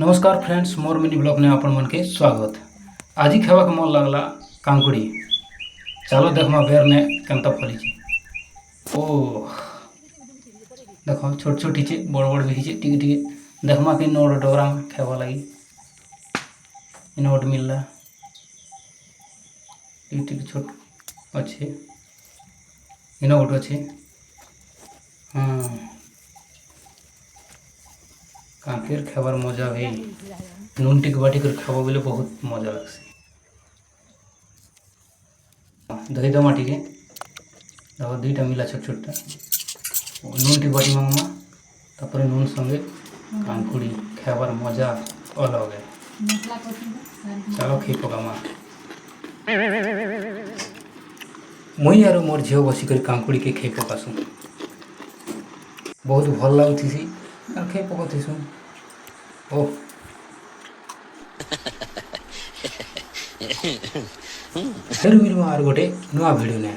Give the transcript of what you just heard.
नमस्कार फ्रेंड्स, मोर mini blog ने आपण मन के स्वागत। आज ही खावा के मन लगला कांकुड़ी। चलो देखमा बेर ने केनता फली ओ देखो छोट छोट हिचे बड़ बड़ भी हिचे टिके टिके देखमा के नोड डोरा खावा लगी नोड मिलला टिके टिके छोट अच्छे इनो गोट अच्छे। कांकेर खाबार मजा भाई नून टिक बाटी कर खावा बोले बहुत मजा लगसे। दही दमा टिके देखो दुईटा मिला छोट छोटा नून टिक बाटी मांगमा तापर नून संगे कांकुड़ी खाबार मजा अलग है। चलो खाई पकामा मुई आरो मोर झील बसिक कांकुड़ी के खाई पकासु बहुत भल लगुसी और खाई पकतीसु। ओ फिर मिलमा आर गोटे नुआ भिडियो ने।